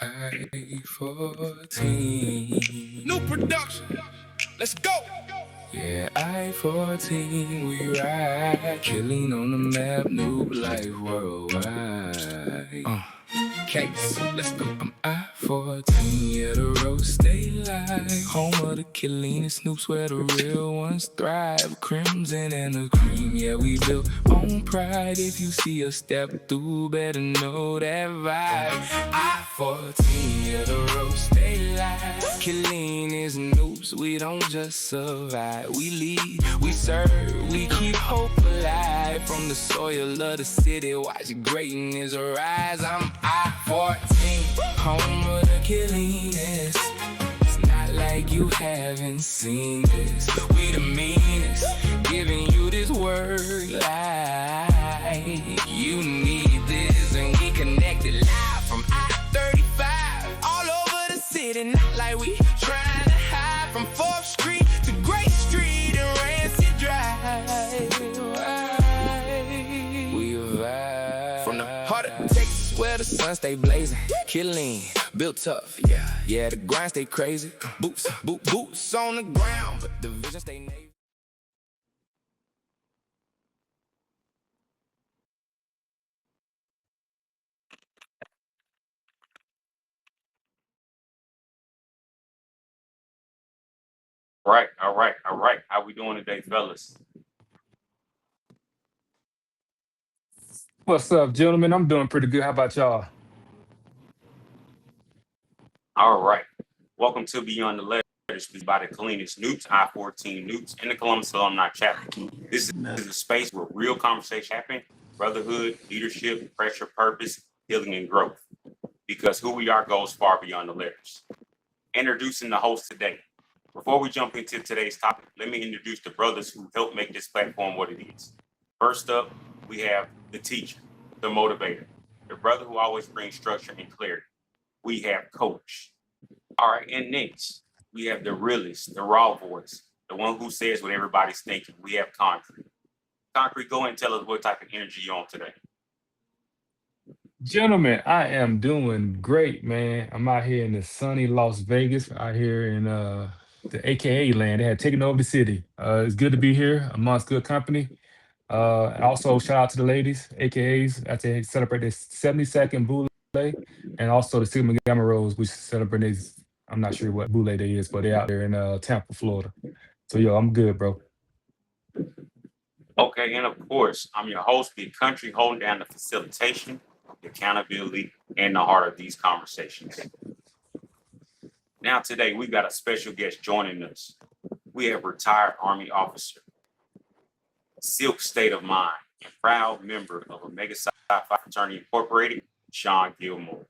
I-14. New production. Let's go. Yeah, I-14, we ride. Killing on the map, new life worldwide. Case, let's go. I'm I-14, yeah, the road stay live. Home of the killing, Snoops where the real ones thrive. Crimson and the cream, yeah, we built on pride. If you see us step through, better know that vibe. I-14, yeah, the road stay live. Killing is Snoops, we don't just survive. We lead, we serve, we keep hope alive. From the soil of the city, watch greatness rise. I'm I-14, home of the killingness. It's not like you haven't seen this. We the meanest, giving you this word life. You need this, and we connected live from I-35. All over the city, not like we trying to hide. From 4th Street to Great Street and Rancid Drive. We vibe. From the heart of Texas, where the sun stay blazing. Killing, built tough, yeah, the grind stay crazy. Boots on the ground, but the vision stay navy. All right. How we doing today, fellas? What's up, gentlemen? I'm doing pretty good. How about y'all? All right. Welcome to Beyond the Letters by the cleanest Newts, I-14 Newts, and the Columbus Alumni Chapter. This is a space where real conversation happen, brotherhood, leadership, pressure, purpose, healing, and growth. Because who we are goes far beyond the letters. Introducing the host today. Before we jump into today's topic, let me introduce the brothers who helped make this platform what it is. First up, we have the teacher, the motivator, the brother who always brings structure and clarity. We have Coach. All right, and next, we have the realist, the raw voice, the one who says what everybody's thinking. We have Concrete. Concrete, go ahead and tell us what type of energy you're on today. Gentlemen, I am doing great, man. I'm out here in the sunny Las Vegas, out here in the AKA land. They had taken over the city. It's good to be here amongst good company. Also, shout out to the ladies, AKAs, as they celebrate their 72nd Boule, and also the Sigma Gamma Rose, which celebrate this. I'm not sure what Boule Day is, but they're out there in Tampa, Florida. So, yo, I'm good, bro. Okay, and of course, I'm your host, Big Country, holding down the facilitation, the accountability, and the heart of these conversations. Now, today, we've got a special guest joining us. We have retired Army officer, Silk State of Mind, and proud member of Omega Psi Phi Fraternity Incorporated, Sean Gilmore.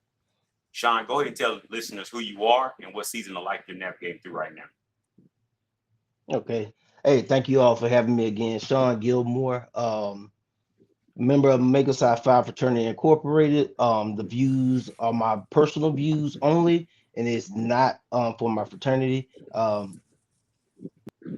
Sean, go ahead and tell listeners who you are and what season of life you're navigating through right now. Okay. Hey, thank you all for having me again. Sean Gilmore, member of Omega Psi Phi Fraternity Incorporated. The views are my personal views only, and it's not for my fraternity.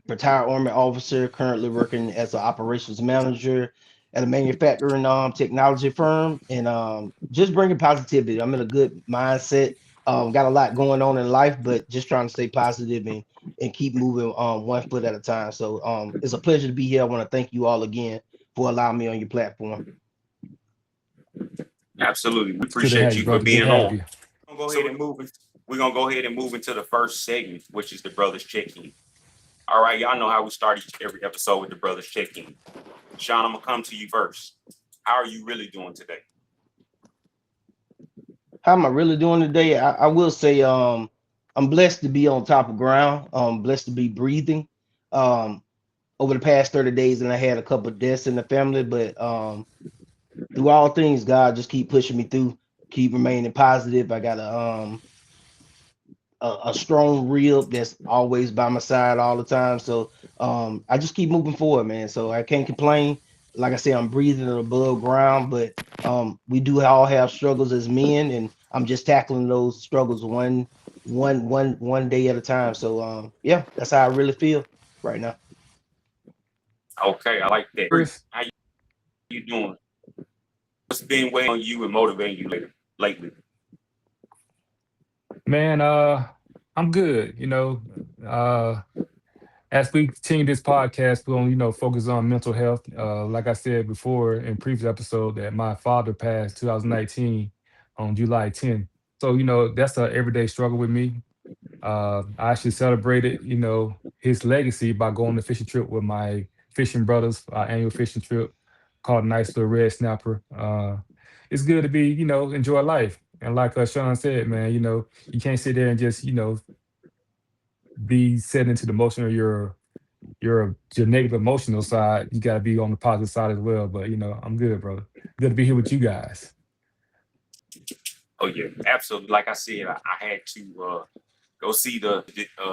Retired Army officer, currently working as an operations manager at a manufacturing technology firm, and just bringing positivity. I'm in a good mindset. Got a lot going on in life, but just trying to stay positive and keep moving 1 foot at a time. So it's a pleasure to be here. I want to thank you all again for allowing me on your platform. Absolutely. We It's good to have appreciate you, you for brother. Good to being have on. you. We're gonna go ahead and move into the first segment, which is the brothers check-in. All right, y'all know how we start every episode with the brothers check-in. Sean, I'm gonna come to you first. How are you really doing today? How am I really doing today? I will say I'm blessed to be on top of ground. Blessed to be breathing. Um, over the past 30 days, and I had a couple of deaths in the family, but through all things, God just keep pushing me through, keep remaining positive. I got a strong rib that's always by my side all the time. So I just keep moving forward, man. So I can't complain. Like I said, I'm breathing above ground, but we do all have struggles as men, and I'm just tackling those struggles one day at a time. So yeah, that's how I really feel right now. Okay, I like that. Chris, How you doing? What's been weighing on you and motivating you lately? Man, I'm good. Uh, as we continue this podcast, we're gonna, focus on mental health. Like I said before in previous episode, that my father passed 2019 on July 10th. So, that's a everyday struggle with me. I actually celebrated, his legacy by going on a fishing trip with my fishing brothers, our annual fishing trip called Nice Little Red Snapper. It's good to be, enjoy life. And like Sean said, man, you can't sit there and just, be set into the motion of your negative emotional side. You got to be on the positive side as well. But I'm good, brother. Good to be here with you guys. Oh yeah, absolutely. Like I said, I had to go see the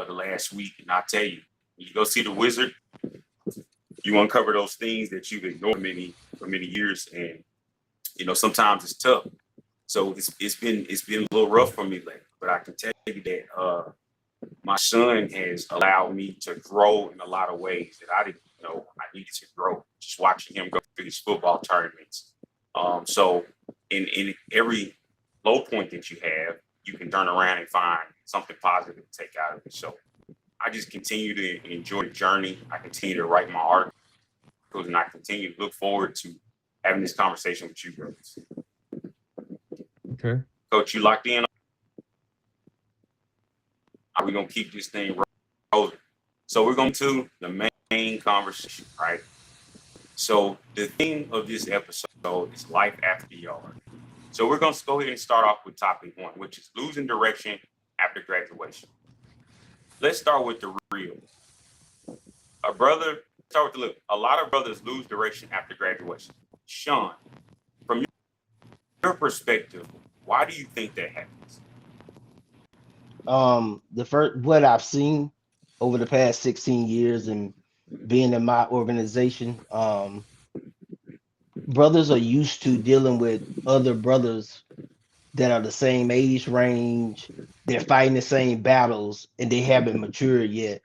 last week, and I tell you, you go see the Wizard, you uncover those things that you've ignored for many years, and sometimes it's tough. So it's been a little rough for me lately, but I can tell you that my son has allowed me to grow in a lot of ways that I didn't know I needed to grow. Just watching him go through these football tournaments. So in every low point that you have, you can turn around and find something positive to take out of it. So I just continue to enjoy the journey. I continue to write my articles, and I continue to look forward to having this conversation with you, brothers. Okay. Coach, you locked in? Are we going to keep this thing rolling? So we're going to the main conversation, right? So the theme of this episode is life after the yard. So we're going to go ahead and start off with topic one, which is losing direction after graduation. Let's start with the real. A lot of brothers lose direction after graduation. Sean, from your perspective, why do you think that happens? What I've seen over the past 16 years and being in my organization, brothers are used to dealing with other brothers that are the same age range. They're fighting the same battles and they haven't matured yet.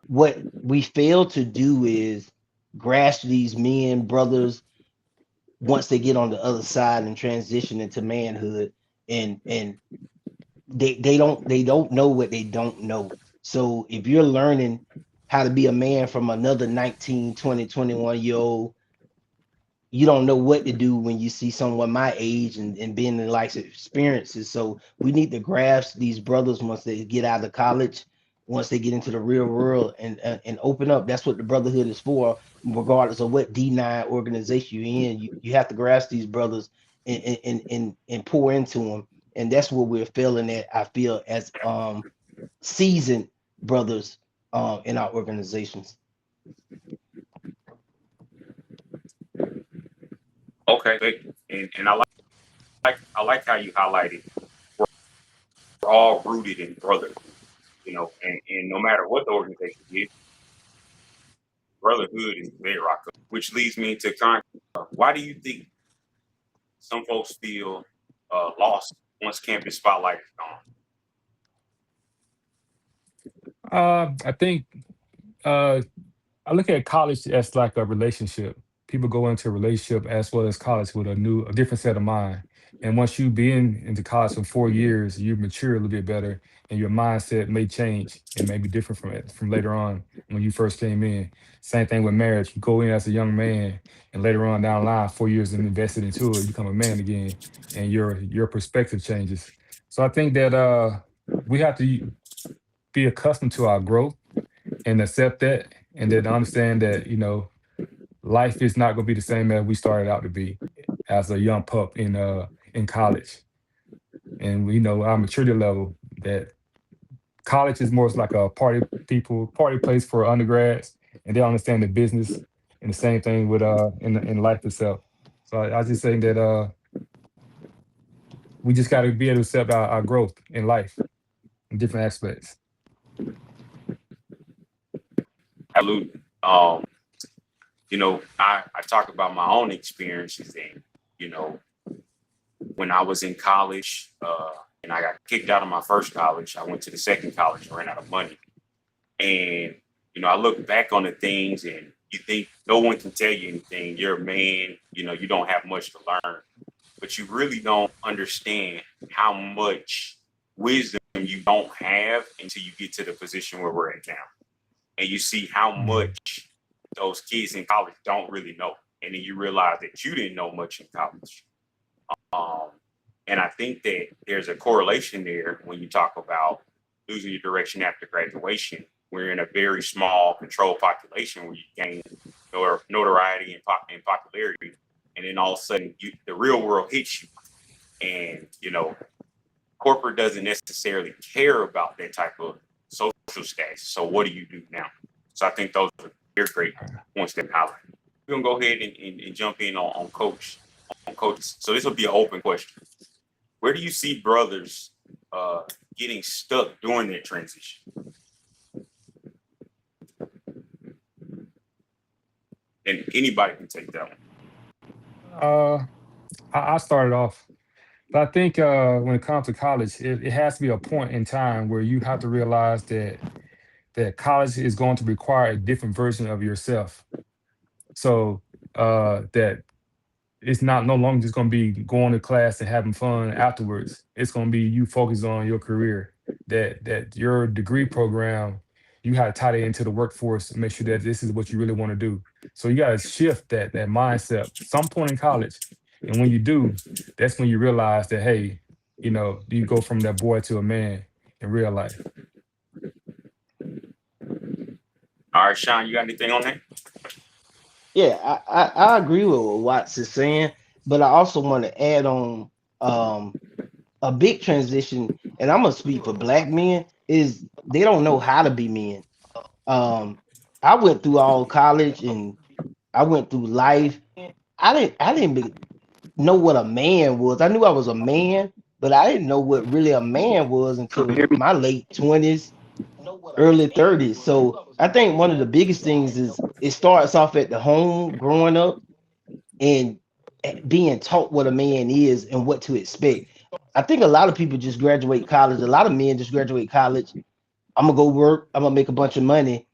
What we fail to do is grasp these men, brothers, once they get on the other side and transition into manhood, and they don't know what they don't know. So if you're learning how to be a man from another 19, 20, 21 year old, you don't know what to do when you see someone my age and being in life experiences. So we need to grasp these brothers once they get out of college, once they get into the real world, and open up. That's what the brotherhood is for, regardless of what D9 organization you're in. You have to grasp these brothers and pour into them. And that's what we're feeling at, I feel, as seasoned brothers in our organizations. Okay, and I like how you highlighted we're all rooted in brotherhood, and no matter what the organization is, brotherhood is the bedrock. Which leads me to why do you think some folks feel lost once campus spotlight is I think I look at college as like a relationship. People go into a relationship as well as college with a different set of mind. And once you've been into college for 4 years, you mature a little bit better, and your mindset may change and may be different from later on when you first came in. Same thing with marriage. You go in as a young man, and later on down the line, 4 years and invested into it, you become a man again, and your perspective changes. So I think that we have to be accustomed to our growth and accept that, and then understand that life is not going to be the same as we started out to be as a young pup in college. And we know our maturity level that college is more like a party place for undergrads, and they understand the business, and the same thing with in life itself. So I just saying that we just got to be able to accept our growth in life in different aspects. Absolutely. I talk about my own experiences, and when I was in college, and I got kicked out of my first college, I went to the second college and ran out of money. And I look back on the things, and you think no one can tell you anything. You're a man, you don't have much to learn, but you really don't understand how much wisdom you don't have until you get to the position where we're at now. And you see how much those kids in college don't really know. And then you realize that you didn't know much in college. And I think that there's a correlation there when you talk about losing your direction after graduation. We're in a very small, controlled population where you gain notoriety and popularity. And then all of a sudden, the real world hits you. And, corporate doesn't necessarily care about that type of social status. So what do you do now? So I think those are very great points that highlight. We're going to go ahead and jump in on coaches. So this will be an open question. Where do you see brothers getting stuck during that transition? And anybody can take that one. I started off, but I think when it comes to college, it has to be a point in time where you have to realize that college is going to require a different version of yourself. So that it's no longer just going to be going to class and having fun afterwards. It's going to be you focus on your career, that your degree program, you have to tie it into the workforce and make sure that this is what you really want to do. So you got to shift that mindset some point in college. And when you do, that's when you realize that, hey, you go from that boy to a man in real life. All right, Sean, you got anything on that? Yeah, I agree with what Watts is saying, but I also want to add on a big transition, and I'm gonna speak for black men, is they don't know how to be men. I went through all college and I went through life. I didn't know what a man was. I knew I was a man, but I didn't know what really a man was until my late 20s, early 30s. So I think one of the biggest things is it starts off at the home, growing up and being taught what a man is and what to expect. I think a lot of people just graduate college. A lot of men just graduate college. I'm gonna go work. I'm gonna make a bunch of money,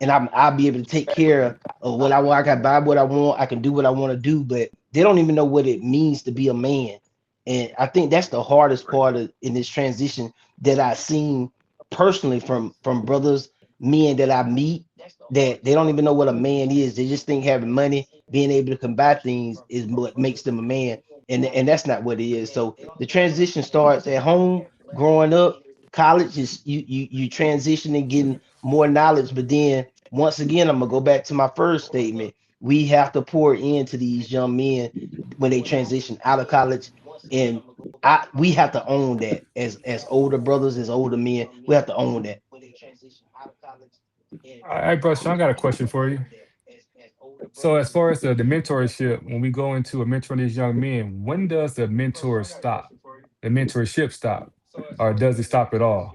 and I'll be able to take care of what I want. I can buy what I want. I can do what I want to do, but they don't even know what it means to be a man. And I think that's the hardest part in this transition that I've seen personally from brothers, men that I meet, that they don't even know what a man is. They just think having money, being able to combat things is what makes them a man. And that's not what it is. So the transition starts at home, growing up. College is you transition and getting more knowledge, but then once again, I'm gonna go back to my first statement. We have to pour into these young men when they transition out of college, and we have to own that as older brothers, as older men. We have to own that. Hey, bro, Sean, I got a question for you. So as far as the mentorship, when we go into a mentoring these young men, when does the mentor stop? The mentorship stop? Or does it stop at all?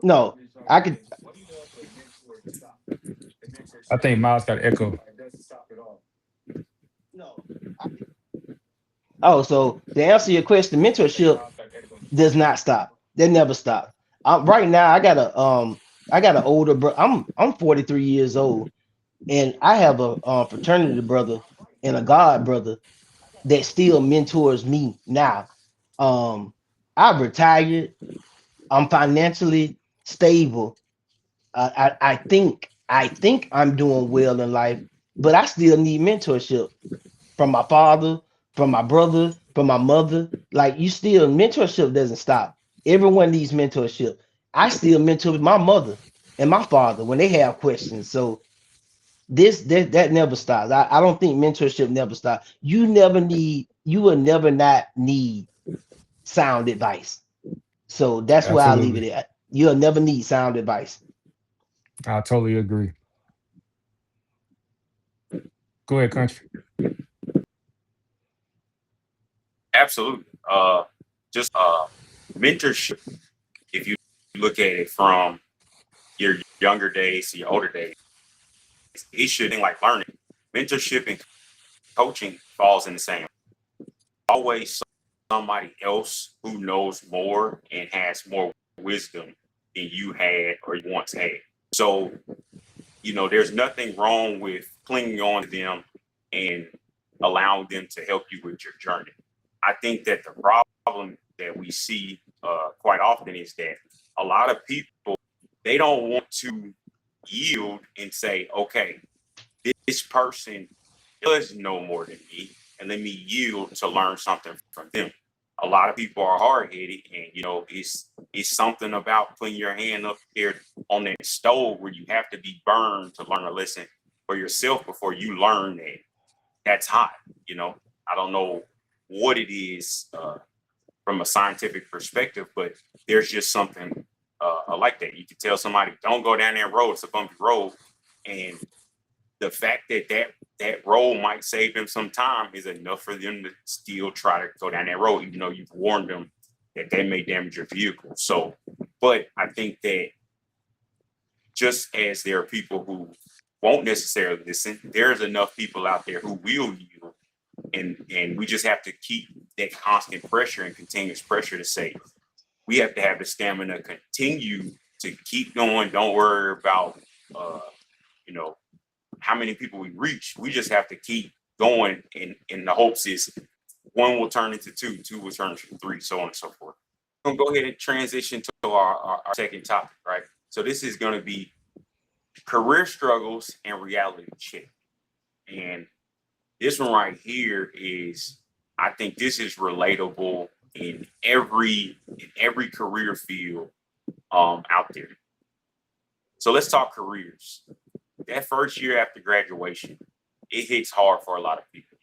No, I could. I think Miles got echo. Oh, so to answer your question, mentorship does not stop. They never stop. Right now, I got an older bro. I'm 43 years old, and I have a fraternity brother and a god brother that still mentors me now. I've retired. I'm financially stable. I think I'm doing well in life, but I still need mentorship from my father, from my brother, from my mother. Like you still mentorship doesn't stop. Everyone needs mentorship. I still mentor my mother and my father when they have questions. So that never stops. I don't think mentorship never stops. You will never not need sound advice. So that's where I leave it Absolutely. at. You'll never need sound advice. I totally agree. Go ahead, country. Absolutely. Just mentorship, if you look at it from your younger days to your older days, it should be like learning. Mentorship and coaching falls in the same. Always somebody else who knows more and has more wisdom than you had or you once had. So, there's nothing wrong with clinging on to them and allowing them to help you with your journey. I think that the problem that we see quite often is that a lot of people, they don't want to yield and say, okay, this person does know more than me, and let me yield to learn something from them. A lot of people are hard headed, and it's something about putting your hand up there on that stove where you have to be burned to learn a lesson for yourself before you learn that that's hot. I don't know what it is from a scientific perspective, but there's just something like that. You can tell somebody, don't go down that road, it's a bumpy road, and the fact that road might save them some time is enough for them to still try to go down that road, even though you've warned them that they may damage your vehicle. So, but I think that just as there are people who won't necessarily listen, there's enough people out there who will yield. And we just have to keep that constant pressure and continuous pressure to say, we have to have the stamina to continue to keep going. Don't worry about, how many people we reach. We just have to keep going. And the hopes is one will turn into two will turn into three, so on and so forth. I'm going to go ahead and transition to our second topic, right? So this is going to be career struggles and reality check. And this one right here is, I think this is relatable in every career field out there. So let's talk careers. That first year after graduation, it hits hard for a lot of people.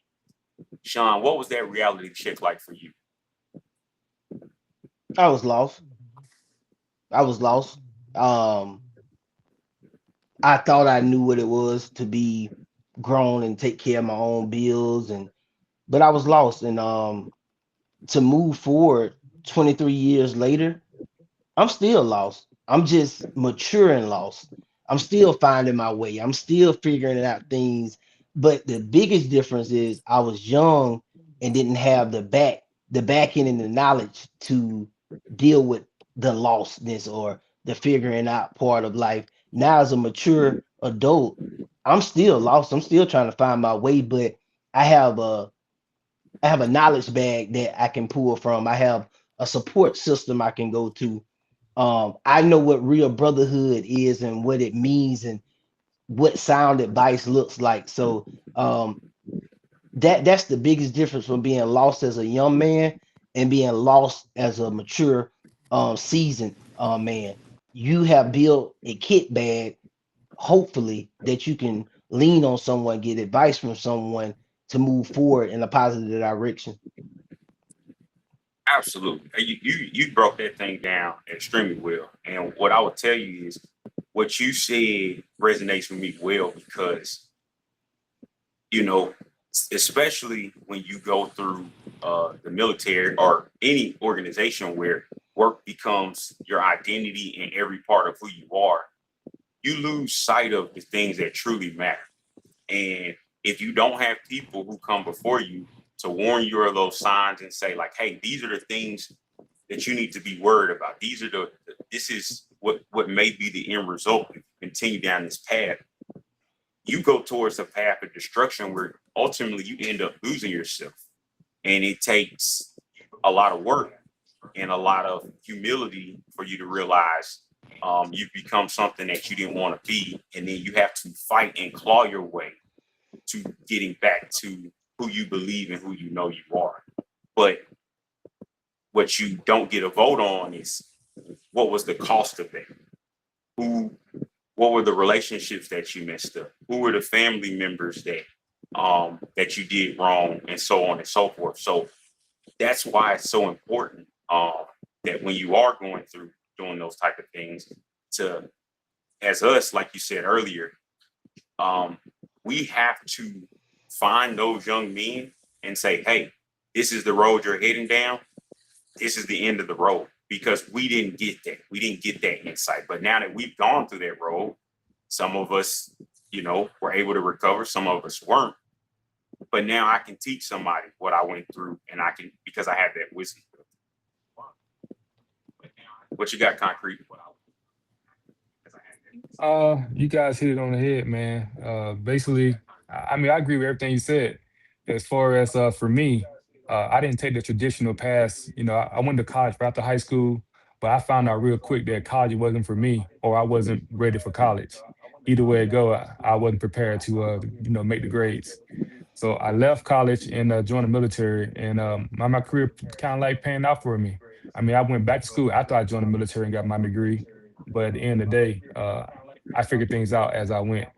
Sean, what was that reality check like for you? I was lost. I was lost. Um, I thought I knew what it was to be grown and take care of my own bills, but I was lost. And to move forward 23 years later, I'm still lost. I'm just mature and lost. I'm still finding my way. I'm still figuring out things. But the biggest difference is I was young and didn't have the back end and the knowledge to deal with the lostness or the figuring out part of life. Now as a mature adult, I'm still lost. I'm still trying to find my way, but I have a I have a knowledge bag that I can pull from. I have a support system I can go to. I know what real brotherhood is and what it means and what sound advice looks like. So that's the biggest difference from being lost as a young man and being lost as a mature, seasoned man. You have built a kit bag, hopefully, that you can lean on someone, get advice from someone to move forward in a positive direction. Absolutely. You broke that thing down extremely well. And what I would tell you is what you said resonates with me well because, you know, especially when you go through the military or any organization where work becomes your identity in every part of who you are, you lose sight of the things that truly matter. And if you don't have people who come before you to warn you of those signs and say, like, hey, these are the things that you need to be worried about. These are this is what may be the end result if you continue down this path. You go towards a path of destruction where ultimately you end up losing yourself. And it takes a lot of work and a lot of humility for you to realize you've become something that you didn't want to be. And then you have to fight and claw your way to getting back to who you believe and who you know you are. But what you don't get a vote on is what was the cost of that? Who, what were the relationships that you messed up? Who were the family members that you did wrong, and so on and so forth. So that's why it's so important that when you are going through doing those type of things, to as us, like you said earlier, we have to find those young men and say, hey, this is the road you're heading down. This is the end of the road, because we didn't get that. We didn't get that insight. But now that we've gone through that road, some of us, were able to recover. Some of us weren't. But now I can teach somebody what I went through, and I can, because I have that wisdom. What you got, Concrete? You guys hit it on the head, man. Basically, I mean, I agree with everything you said. As far as for me, I didn't take the traditional path. I went to college right after high school, but I found out real quick that college wasn't for me, or I wasn't ready for college. Either way it go, I wasn't prepared to, make the grades. So I left college and joined the military, and my career kind of like paying out for me. I mean, I went back to school after I joined the military and got my degree, but at the end of the day, I figured things out as I went.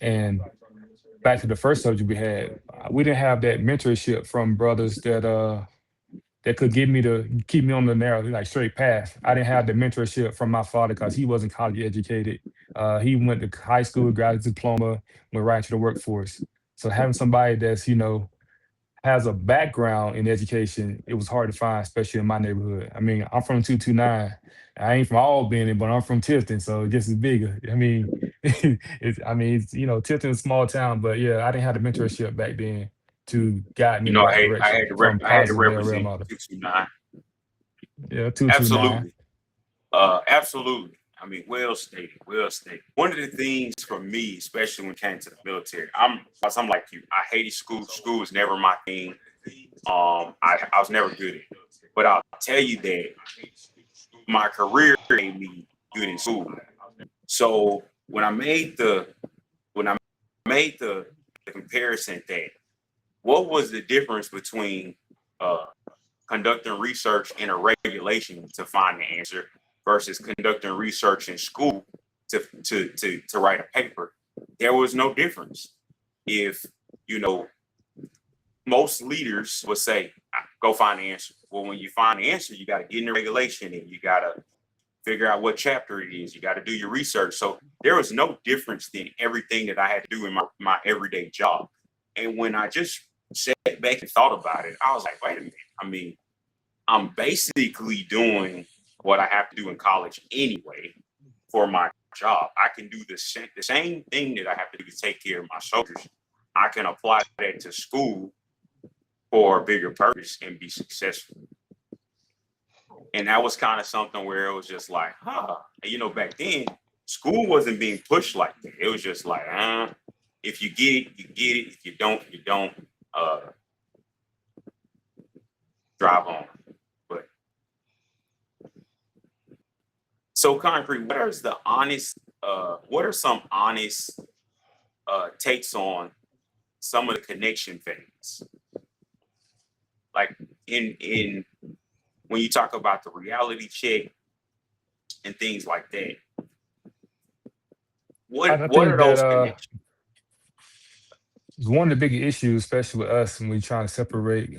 And back to the first subject we had, we didn't have that mentorship from brothers that could give me to keep me on the narrow, like straight path. I didn't have the mentorship from my father because he wasn't college educated. He went to high school, got his diploma, went right into the workforce. So having somebody that's has a background in education, it was hard to find, especially in my neighborhood. I mean, I'm from 229. I ain't from Albany, but I'm from Tifton, so it just is bigger. I mean, Tifton's a small town, but yeah, I didn't have the mentorship back then to guide me You in the know, right direction from I had to positive male role represent model. 229. Yeah, 229. Absolutely. Absolutely. I mean, well stated, well stated. One of the things for me, especially when it came to the military, I'm like you. I hated school. School was never my thing. I was never good at it. But I'll tell you that my career made me good in school. So when I made the the comparison that what was the difference between uh, conducting research in a regulation to find the answer versus conducting research in school to write a paper, there was no difference. If you know, most leaders would say, "Go find the answer." Well, when you find the answer, you got to get in the regulation and you got to figure out what chapter it is. You got to do your research. So there was no difference than everything that I had to do in my everyday job. And when I just sat back and thought about it, I was like, wait a minute. I mean, I'm basically doing what I have to do in college anyway for my job. I can do the same thing that I have to do to take care of my soldiers. I can apply that to school for a bigger purpose and be successful. And that was kind of something where it was just like, back then, school wasn't being pushed like that. It was just like, if you get it, you get it. If you don't, you don't. Drive on. But so Concrete, what are some honest takes on some of the connection phase? Like in when you talk about the reality check and things like that, what I are think that those connections? one of the big issues, especially with us when we trying to separate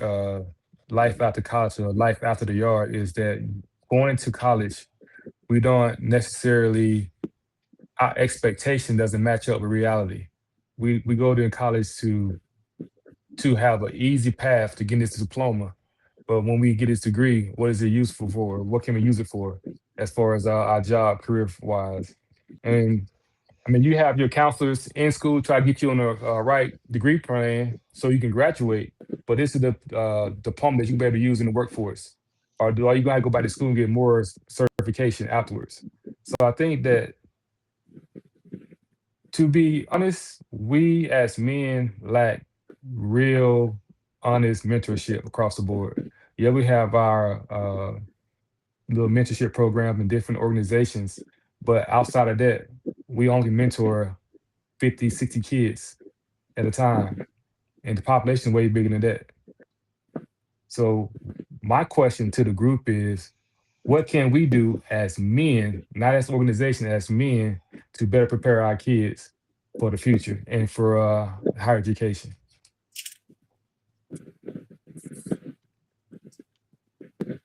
life after college or life after the yard, is that going into college, we don't necessarily our expectation doesn't match up with reality. We go to college to have an easy path to getting this diploma, but when we get this degree, what is it useful for? What can we use it for, as far as our job, career wise? And I mean, you have your counselors in school try to get you on the right degree plan so you can graduate, but this is the diploma that you can be able to use in the workforce. Or are you going to go back to school and get more certification afterwards? So I think that, to be honest, we as men lack real, honest mentorship across the board. Yeah, we have our little mentorship programs in different organizations, but outside of that, we only mentor 50, 60 kids at a time, and the population is way bigger than that. So my question to the group is, what can we do as men, not as an organization, as men, to better prepare our kids for the future and for higher education?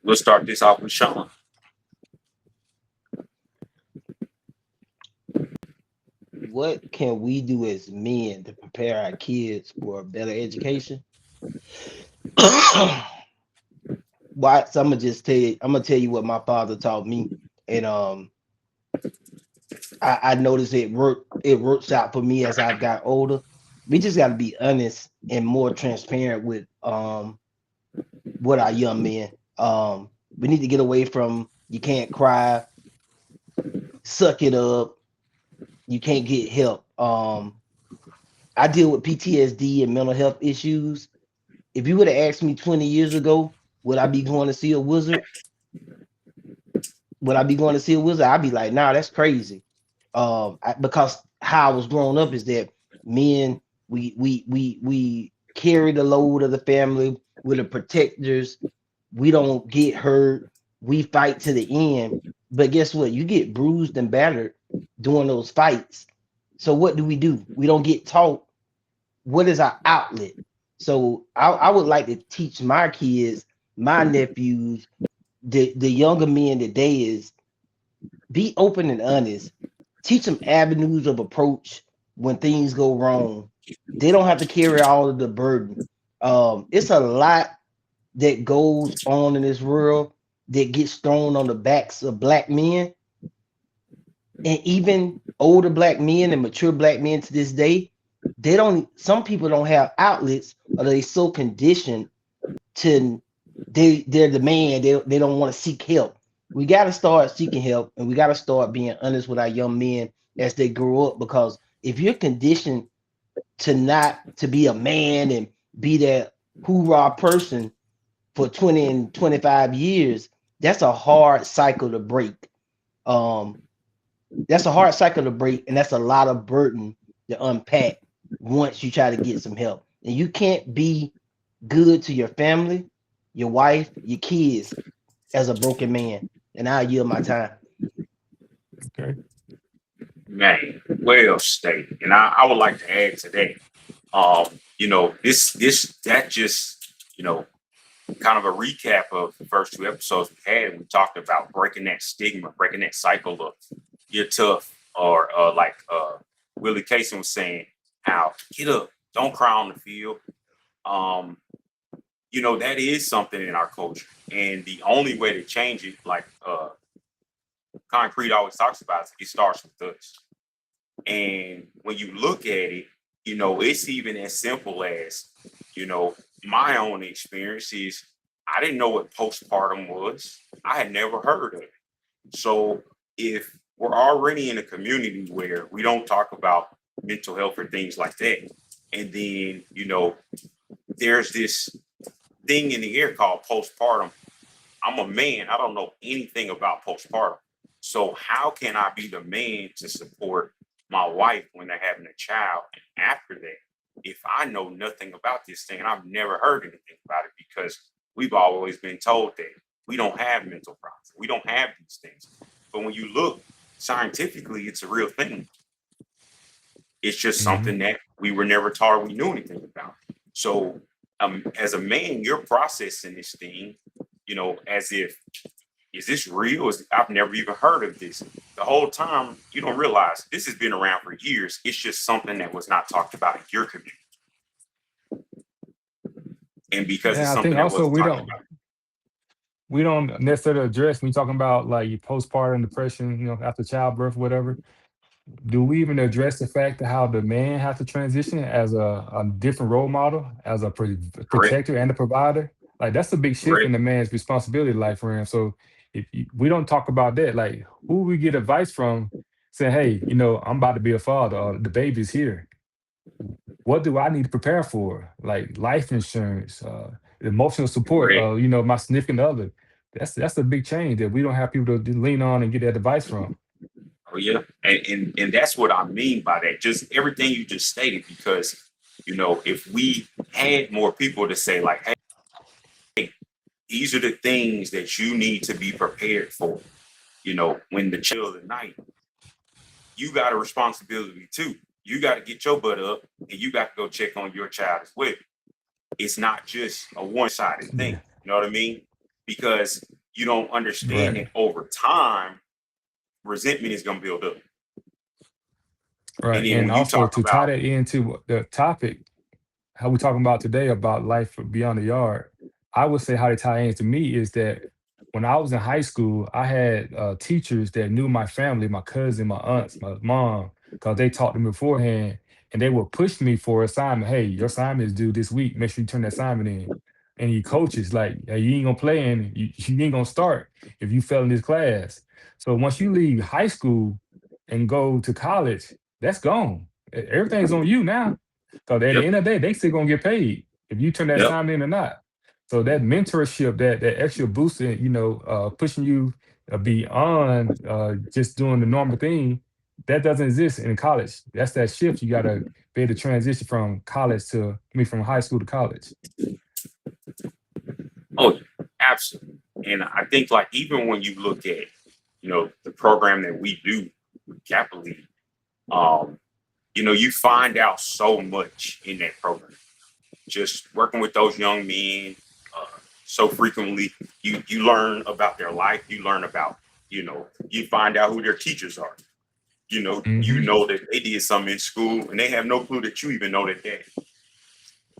We'll start this off with Sean. What can we do as men to prepare our kids for a better education? Why? So I'm gonna tell you what my father taught me, and I noticed it works out for me as I've got older. We just got to be honest and more transparent with our young men. We need to get away from you can't cry, suck it up, you can't get help. I deal with PTSD and mental health issues, If you would have asked me 20 years ago, would I be going to see a wizard? Would I be going to see a wizard? I'd be like, nah, that's crazy. Because how I was growing up is that men, we carry the load of the family. We're the protectors. We don't get hurt. We fight to the end. But guess what? You get bruised and battered during those fights. So what do? We don't get taught what is our outlet. So I would like to teach my kids, my nephews, the younger men today is be open and honest. Teach them avenues of approach when things go wrong. They don't have to carry all of the burden. It's a lot that goes on in this world that gets thrown on the backs of black men, and even older black men and mature black men to this day. They don't. Some people don't have outlets, or they so conditioned to they're the man. They don't want to seek help. We got to start seeking help, and we got to start being honest with our young men as they grow up. Because if you're conditioned to not to be a man and be that hoorah person for 20 and 25 years, that's a hard cycle to break. That's a hard cycle to break, and that's a lot of burden to unpack once you try to get some help. And you can't be good to your family, your wife, your kids as a broken man. And I'll yield my time. Okay. Man, well stated. And I would like to add to that. That just, kind of a recap of the first two episodes we had. We talked about breaking that stigma, breaking that cycle of you're tough, or like Willie Casey was saying, how get up, don't cry on the field. That is something in our culture. And the only way to change it, like Concrete always talks about, is it starts with us. And when you look at it, it's even as simple as, my own experience is I didn't know what postpartum was. I had never heard of it. So if we're already in a community where we don't talk about mental health or things like that, and then, there's this thing in the air called postpartum. I'm a man. I don't know anything about postpartum. So how can I be the man to support my wife when they're having a child? And after that, if I know nothing about this thing, and I've never heard anything about it, because we've always been told that we don't have mental problems. We don't have these things. But when you look scientifically, it's a real thing. It's just something that we were never taught we knew anything about. So as a man, you're processing this thing, as if, is this real? I've never even heard of this. The whole time, you don't realize this has been around for years. It's just something that was not talked about in your community. And because it's I something think that also wasn't talked about. we don't necessarily address when you talking about like your postpartum depression, after childbirth, whatever. Do we even address the fact that how the man has to transition as a different role model, as a Correct. protector and a provider? Like that's a big shift in Correct. the man's responsibility life for him. So we don't talk about that, like who we get advice from, saying, "Hey, I'm about to be a father, or the baby's here. What do I need to prepare for? Like life insurance, emotional support, Correct. my significant other." That's a big change that we don't have people to lean on and get that advice from. Oh yeah. And that's what I mean by that. Just everything you just stated, because, if we had more people to say like, hey, these are the things that you need to be prepared for. When the chill at night, you got a responsibility too. You got to get your butt up and you got to go check on your child as well. It's not just a one-sided thing. Yeah. You know what I mean? Because you don't understand Right. that over time, resentment is going to build up. Right. And then And when you also talk to tie about, that into the topic, how we're talking about today about life beyond the yard, I would say how they tie into me is that when I was in high school, I had teachers that knew my family, my cousin, my aunts, my mom, because they taught them beforehand, and they would push me for assignment. Hey, your assignment is due this week. Make sure you turn the assignment in. And you coaches like, hey, you ain't gonna play and you ain't gonna start if you fail in this class. So once you leave high school and go to college, that's gone. Everything's on you now. Because at the yep, end of the day, they still gonna get paid. if you turn that Yep. time in or not. So that mentorship, that extra boosting, pushing you beyond just doing the normal thing, that doesn't exist in college. That's that shift. You gotta be able to transition from college to, from high school to college. Oh, absolutely. And I think like even when you look at, the program that we do with Kappa League, you find out so much in that program. Just working with those young men so frequently, you learn about their life. You learn about, you find out who their teachers are. You Hmm. know that they did something in school and they have no clue that you even know that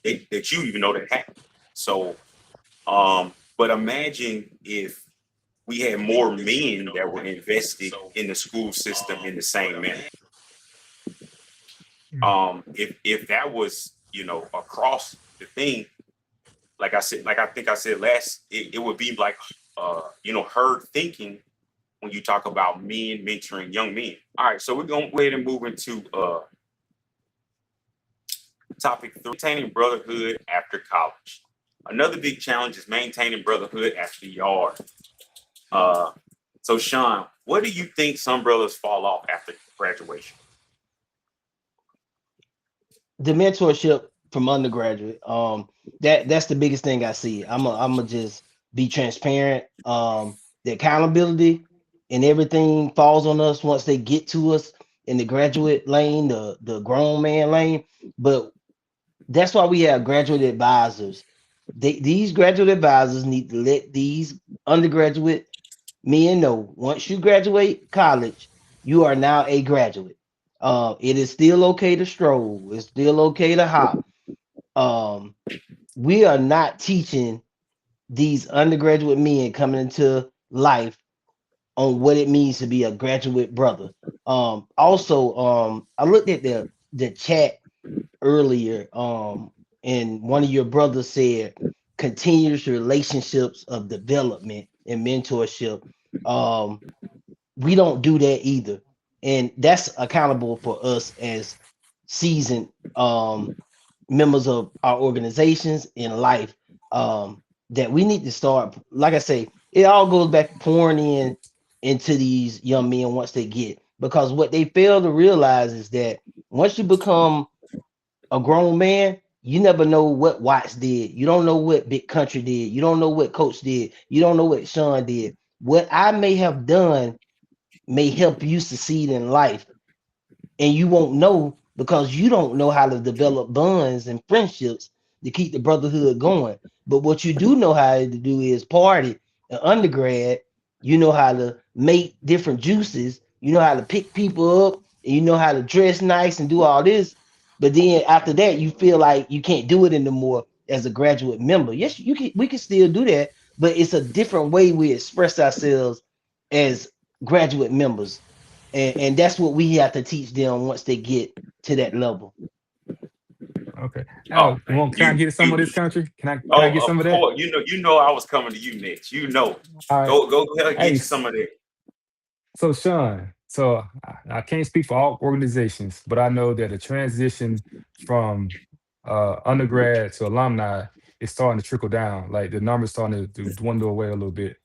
you even know that happened. So, but imagine if we had more men that were invested in the school system in the same manner. If that was, across the thing, like I said, like I think I said last, it would be like, herd thinking when you talk about men mentoring young men. All right, so we're gonna go ahead and move into topic 3, maintaining brotherhood after college. Another big challenge is maintaining brotherhood after the yard. So Sean, what do you think some brothers fall off after graduation? The mentorship from undergraduate, that's the biggest thing I see. I'm gonna just be transparent. The accountability and everything falls on us once they get to us in the graduate lane, the grown man lane. But that's why we have graduate advisors. These graduate advisors need to let these undergraduate men know once you graduate college, you are now a graduate. It is still okay to stroll. It's still okay to hop. Um, we are not teaching these undergraduate men coming into life on what it means to be a graduate brother. Also, I looked at the chat earlier, and one of your brothers said continuous relationships of development and mentorship. Um, we don't do that either, and that's accountable for us as seasoned members of our organizations in life. That we need to start, like I say, it all goes back pouring in into these young men once they get, because what they fail to realize is that once you become a grown man, you never know what Watts did. You don't know what Big Country did. You don't know what Coach did. You don't know what Sean did. What I may have done may help you succeed in life, and you won't know because you don't know how to develop bonds and friendships to keep the brotherhood going. But what you do know how to do is party. An undergrad, you know how to make different juices, you know how to pick people up, and you know how to dress nice and do all this. But then after that, you feel like you can't do it anymore as a graduate member. Yes, you can. We can still do that, but it's a different way we express ourselves as graduate members, and that's what we have to teach them once they get to that level. Okay. Oh Al, man, can I get some of you this country? Can I get oh, some of of that? course, I was coming to you next. All right. Go ahead and get Hey, you some of that. so Sean, so I can't speak for all organizations, but I know that the transition from undergrad to alumni is starting to trickle down. Like the numbers starting to dwindle away a little bit.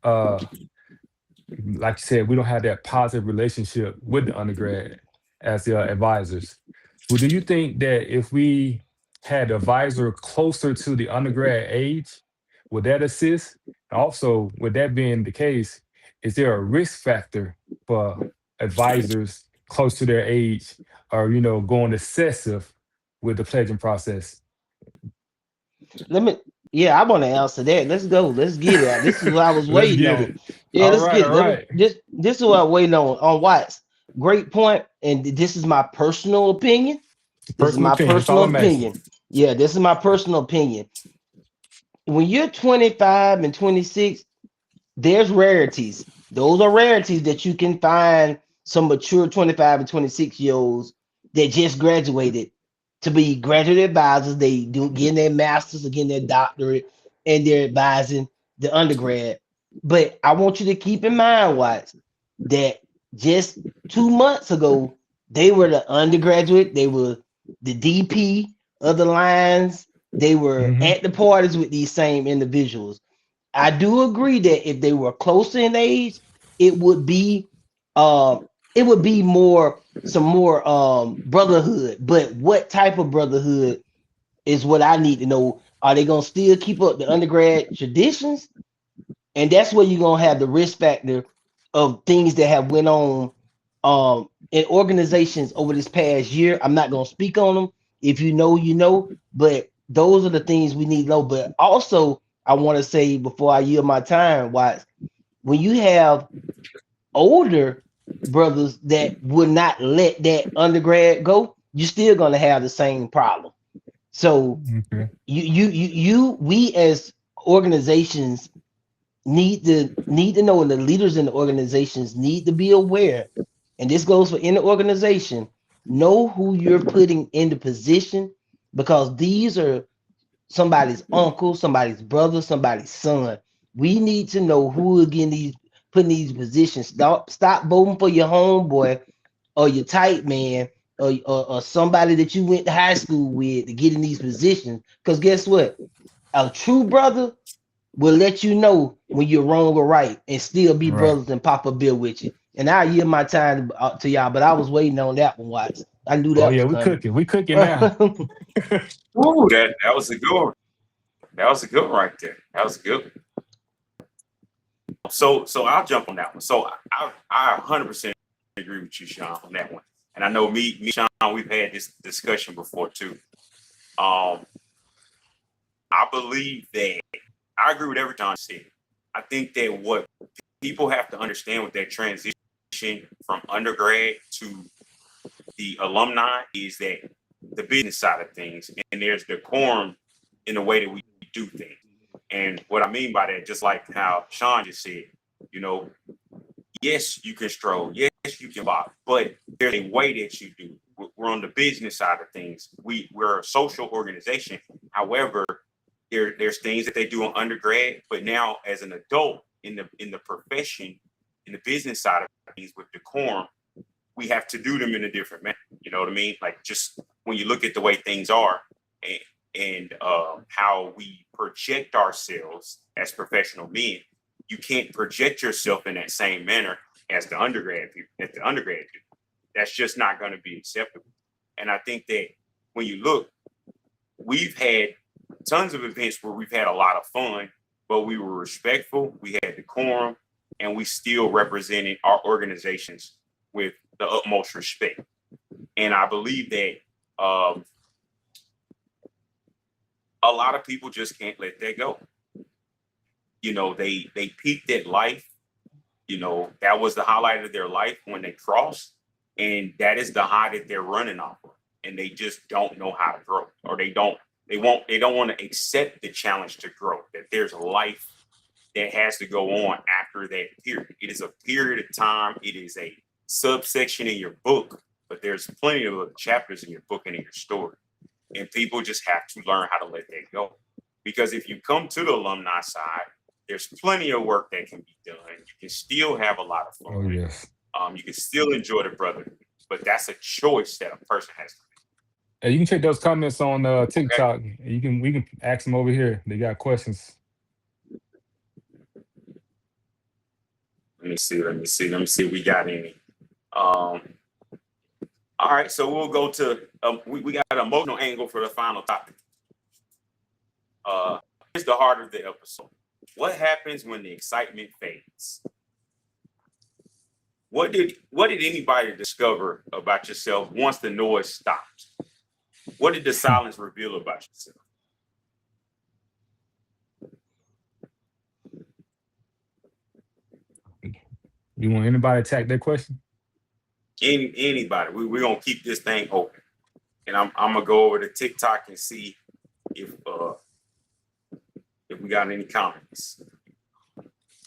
Uh, like you said, we don't have that positive relationship with the undergrad as the advisors. Well, do you think that if we had the advisor closer to the undergrad age, would that assist? Also, with that being the case, is there a risk factor for advisors close to their age or, going excessive with the pledging process? Let me, yeah, I want to answer that. Let's go. Let's get it. This is what I was Let's waiting get on. it. Yeah, All let's right, get all it. right. This is what I'm waiting on Watts. Great point, and this is my personal opinion. This is Personal my opinion. That's all personal I'm asking. opinion. Yeah, this is my personal opinion. When you're 25 and 26, there's rarities. Those are rarities that you can find some mature 25 and 26 year olds that just graduated to be graduate advisors. They do getting their masters or getting their doctorate, and they're advising the undergrad. But I want you to keep in mind, Watts, that just 2 months ago, they were the undergraduate, they were the DP of the lines, They were Hmm. at the parties with these same individuals. I do agree that if they were closer in age, it would be um it would be more some more brotherhood. But what type of brotherhood is what I need to know. Are they gonna still keep up the undergrad traditions? And that's where you're gonna have the risk factor of things that have went on in organizations over this past year. I'm not gonna speak on them. If you know, you know, but those are the things we need to know. But also, I want to say before I yield my time, Watts, when you have older brothers that would not let that undergrad go, you're still gonna have the same problem. So Okay. we as organizations need to know, and the leaders in the organizations need to be aware, and this goes for any organization. Know who you're putting in the position, because these are somebody's uncle, somebody's brother, somebody's son. We need to know who again these putting these positions. Stop voting for your homeboy or your type man, or somebody that you went to high school with to get in these positions. Because guess what? A true brother will let you know when you're wrong or right and still be Right. brothers and pop a bill with you. And I yield my time to y'all, but I was waiting on that one, Watts. I knew Oh that yeah, was we coming. cooking. We cooking now. Ooh, that was a good one. That was a good one right there. That was a good one. So I'll jump on that one. So I 100% agree with you, Sean, on that one. And I know me, Sean, we've had this discussion before too. Um, I believe that I agree with everything I said. I think that what people have to understand with that transition from undergrad to the alumni is that the business side of things, and there's decorum in the way that we do things. And what I mean by that, just like how Sean just said, you know, yes, you can stroll, yes, you can walk, but there's a way that you do. We're on the business side of things. We're a social organization. However, there's things that they do on undergrad, but now as an adult in the profession, in the business side of things with decorum, we have to do them in a different manner. You know what I mean? Like just when you look at the way things are and how we project ourselves as professional men, you can't project yourself in that same manner as the undergrad people, as the undergrad people. That's just not going to be acceptable. And I think that when you look, we've had tons of events where we've had a lot of fun, but we were respectful, we had decorum, and we still represented our organizations with the utmost respect. And I believe that a lot of people just can't let that go. You know, they peaked at life. You know, that was the highlight of their life when they crossed, and that is the high that they're running off of. And they just don't know how to grow, or they don't want to accept the challenge to grow. That there's a life that has to go on after that period. It is a period of time. It is a subsection in your book, but there's plenty of chapters in your book and in your story. And people just have to learn how to let that go. Because if you come to the alumni side, there's plenty of work that can be done. You can still have a lot of Oh fun. yes. You can still enjoy the brotherhood, but that's a choice that a person has to Hey, you can check those comments on make. Okay. TikTok. We can ask them over here. They got questions. Let me see if we got any. All right, so we'll go to we got an emotional angle for the final topic. Here's the heart of the episode. What happens when the excitement fades? What did anybody discover about yourself once the noise stopped? What did the silence reveal about yourself? You want anybody to attack that question? Anybody. We're gonna keep this thing open. And I'm gonna go over to TikTok and see if we got any comments.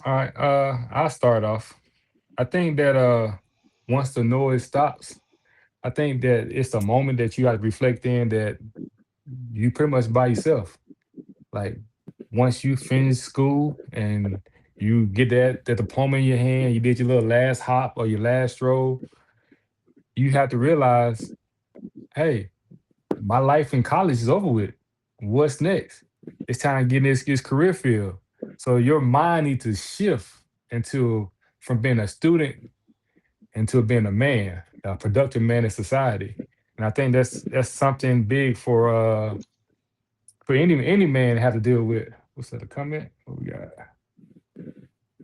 All right. I'll start off. I think that once the noise stops, I think that it's a moment that you got to reflect in that you pretty much by yourself. Like once you finish school and you get that diploma in your hand, you did your little last hop or your last stroll, you have to realize, hey, my life in college is over with. what's next? It's time to get in this career field. So your mind needs to shift into from being a student into being a man, a productive man in society. And I think that's something big for any man to have to deal with. What's that? A comment? What we got?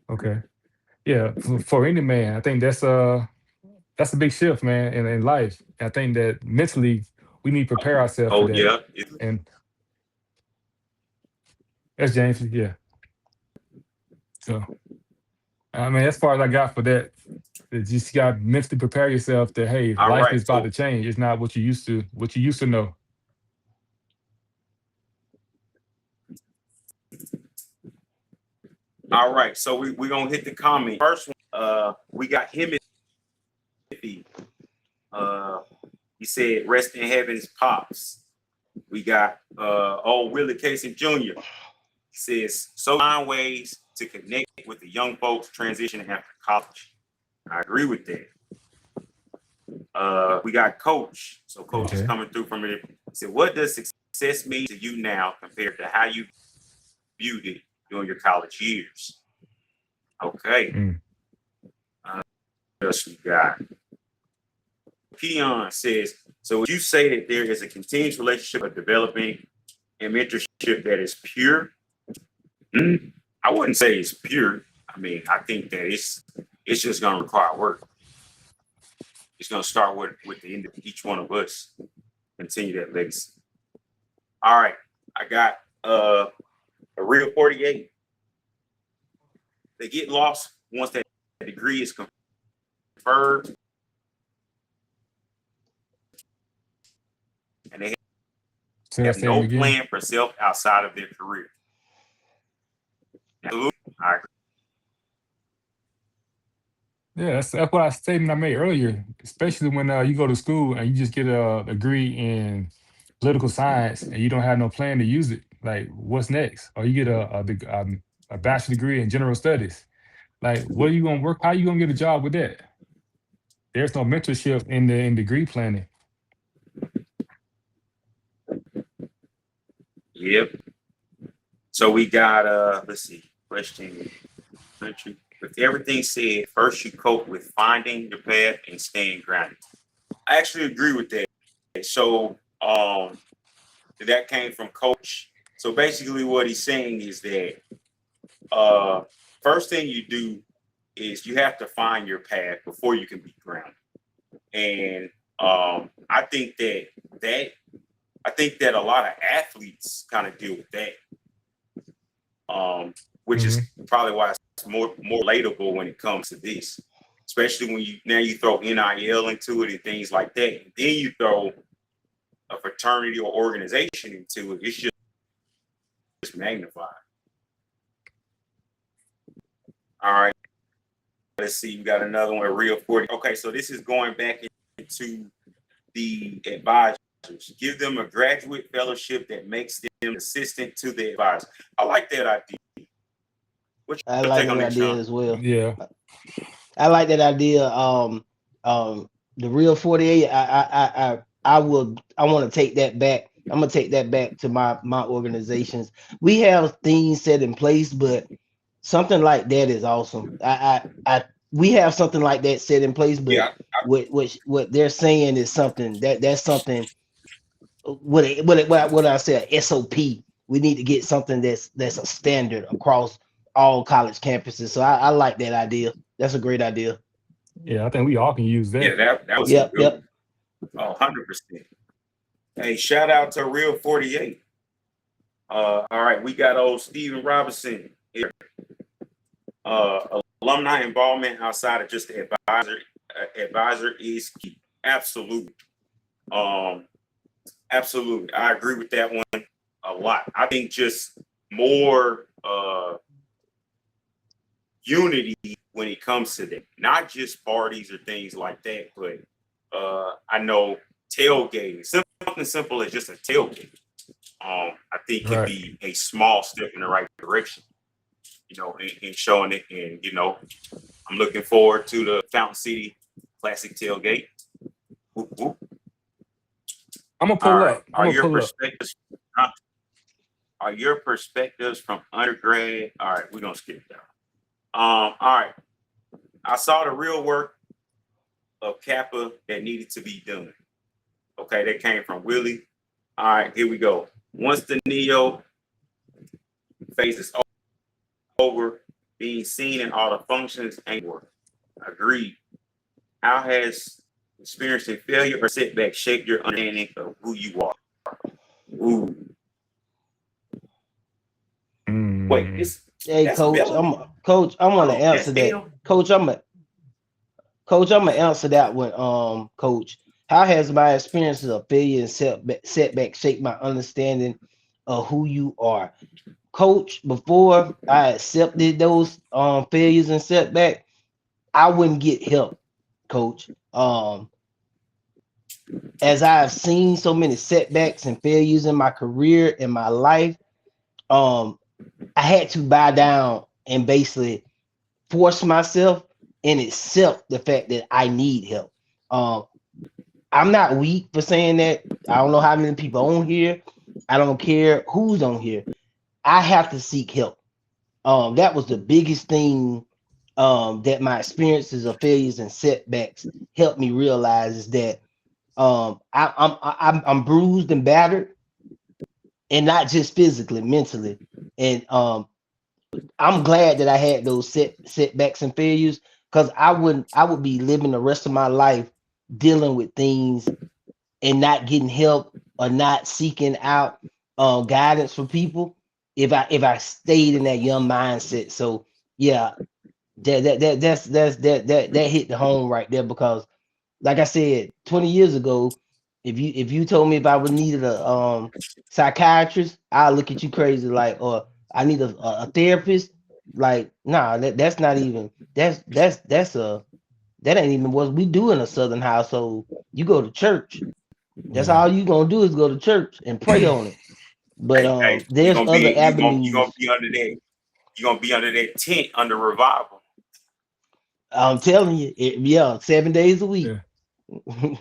Okay. Yeah, for any man, I think that's a big shift, man, in life. I think that mentally we need to prepare ourselves for Oh that. yeah, And that's James. Yeah. So I mean, as far as I got for that, you just got to mentally prepare yourself that hey, all life right. is about So to change. It's not what you used to know. all right, so we're gonna hit the comment. First one, we got him. He said, "Rest in heaven's pops." We got Willie Casey Jr. He says, "So find ways to connect with the young folks transitioning after college." I agree with that. We got Coach. So Coach is Okay. coming through from it. He said, "What does success mean to you now compared to how you viewed it during your college years?" Okay. Mm. What else we got? Peon says, "So would you say that there is a continuous relationship of developing and mentorship that is pure?" I wouldn't say it's pure. I mean, I think that it's just going to require work. It's going to start with the end of each one of us. Continue that legacy. All right, I got a real 48. They get lost once that degree is conferred, and they Say that have statement no again. plan for self outside of their career. Absolutely. I agree. Yeah, that's what I statement I made earlier. Especially when you go to school and you just get a degree in political science and you don't have no plan to use it. Like, what's next? Or you get a bachelor degree in general studies. Like, what are you gonna work? How you gonna get a job with that? There's no mentorship in degree planning. Yep. So we got let's see, question. With everything said, first you cope with finding your path and staying grounded. I actually agree with that. So that came from Coach. So basically what he's saying is that first thing you do is you have to find your path before you can be grounded. And I think that a lot of athletes kind of deal with that. Which is probably why it's more relatable when it comes to this, especially when you throw NIL into it and things like that. And then you throw a fraternity or organization into it. It's just magnified. All right. Let's see. We got another one, real 40. Okay, so this is going back into the advisors. Give them a graduate fellowship that makes them assistant to the advisor. I like that idea. I like that idea as well. Yeah. I like that idea. The real 48. I want to take that back. I'm gonna take that back to my organizations. We have things set in place, but something like that is awesome. We have something like that set in place, but Yeah. what they're saying is something that's something. What I say, a SOP. We need to get something that's a standard across all college campuses. So I like that idea. That's a great idea. Yeah, I think we all can use that. Yeah, that was Yep, good. yep. Oh, 100%. Hey, shout out to Real 48. All right, we got old Steven Robinson here. Alumni involvement outside of just the advisor is key. Absolutely. Absolutely. I agree with that one a lot. I think just more unity when it comes to that, not just parties or things like that, but I know tailgating, something simple as just a tailgate, I think could be a small step in the right direction, in showing it. And, I'm looking forward to the Fountain City Classic tailgate. Whoop, whoop. I'm gonna pull up. Are your perspectives? are your perspectives from undergrad? All right, we're gonna skip that. All right. I saw the real work of Kappa that needed to be done. Okay, that came from Willie. All right, here we go. Once the Neo phase is over, being seen in all the functions ain't work. Agreed. How has experiencing failure or setback shaped your understanding of who you are? Ooh. Wait, Mm. Hey, that's coach, Melanie? I'm gonna Oh, answer that's that. him? Coach, I'm gonna answer that one. Coach, how has my experiences of failure and setback shaped my understanding of who you are? Coach, before I accepted those failures and setback, I wouldn't get help, coach. As I've seen so many setbacks and failures in my career, in my life, um, I had to bow down and basically force myself and accept the fact that I need help. Um, I'm not weak for saying that. I don't know how many people on here. I don't care who's on here. I have to seek help. That was the biggest thing that my experiences of failures and setbacks helped me realize is that I'm bruised and battered, and not just physically, mentally. And I'm glad that I had those setbacks and failures because I would be living the rest of my life dealing with things and not getting help or not seeking out guidance from people if I stayed in that young mindset. So yeah, that hit the home right there because like I said, 20 years ago, if you told me if I would needed a psychiatrist, I'll look at you crazy like, or I need a therapist. Like, nah, that's not even that's that ain't even what we do in a southern household. You go to church. That's Yeah. all you gonna do is go to church and pray on it. But Hey, there's other you gonna avenues. be under that. You gonna be under that tent under revival. I'm telling you, yeah, 7 days a week. Yeah.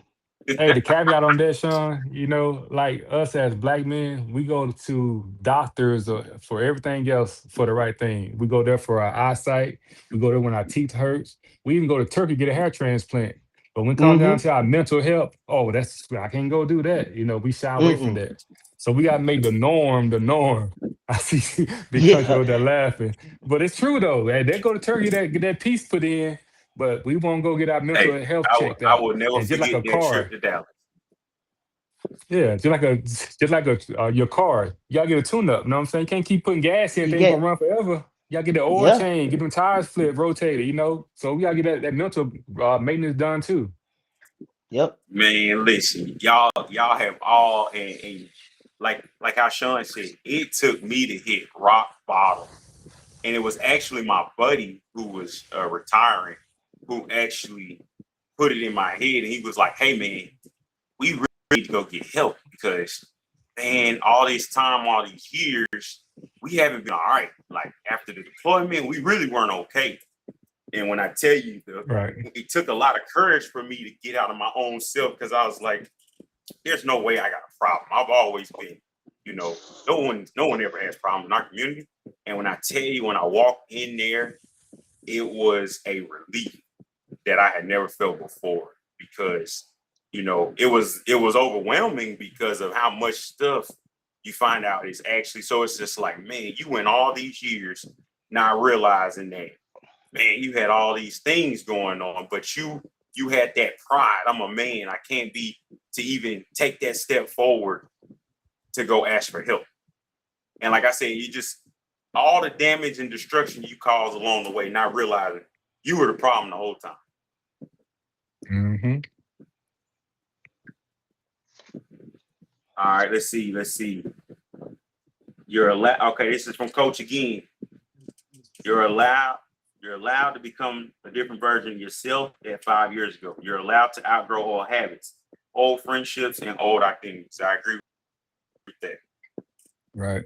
Hey, the caveat on that, Sean, like us as black men, we go to doctors for everything else for the right thing. We go there for our eyesight. We go there when our teeth hurts. We even go to Turkey get a hair transplant. But when it comes down Mm-hmm. to our mental health, oh, I can't go do that. We shy away from Mm-mm. that. So we gotta make the norm the norm. I see because Yeah. you're there laughing. But it's true though. They go to Turkey that get that piece put in, but we won't go get our Hey, mental health I checked I out. will never And just like forget a that trip car. to Dallas. Yeah, just like your car. Y'all get a tune-up. You know what I'm saying? You can't keep putting gas in, You things get gonna run forever. Y'all get the oil yeah. change, get them tires flipped, rotated. So we gotta get that mental maintenance done too. Yep. Man, listen, y'all have all and like how Sean said, it took me to hit rock bottom. And it was actually my buddy who was retiring who actually put it in my head. And he was like, hey man, we really need to go get help because man, all this time, all these years, we haven't been all right. Like after the deployment, we really weren't okay. And when I tell you, Right. it took a lot of courage for me to get out of my own self because I was like, there's no way I got a problem. I've always been, no one ever has problems in our community. And when I tell you, when I walked in there, it was a relief that I had never felt before because it was overwhelming because of how much stuff you find out is actually. So it's just like, man, you went all these years not realizing that, man, you had all these things going on, but you had that pride. I'm a man. I can't be to even take that step forward to go ask for help. And like I said, you just all the damage and destruction you caused along the way, not realizing you were the problem the whole time. Hmm. All right, let's see. You're allowed. Okay, this is from Coach again. You're allowed. You're allowed to become a different version of yourself at 5 years ago. You're allowed to outgrow old habits, old friendships, and old identities. I agree with that. Right.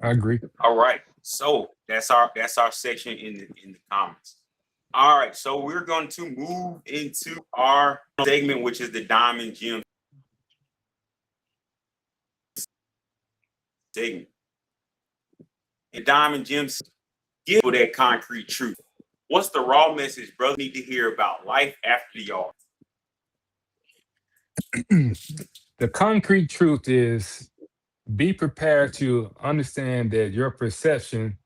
I agree. All right. So that's our section in the comments. All right. So we're going to move into our segment, which is the Diamond Gym. segment. And Diamond Gems give that concrete truth. What's the raw message brothers need to hear about life after the yard? The concrete truth is be prepared to understand that your perception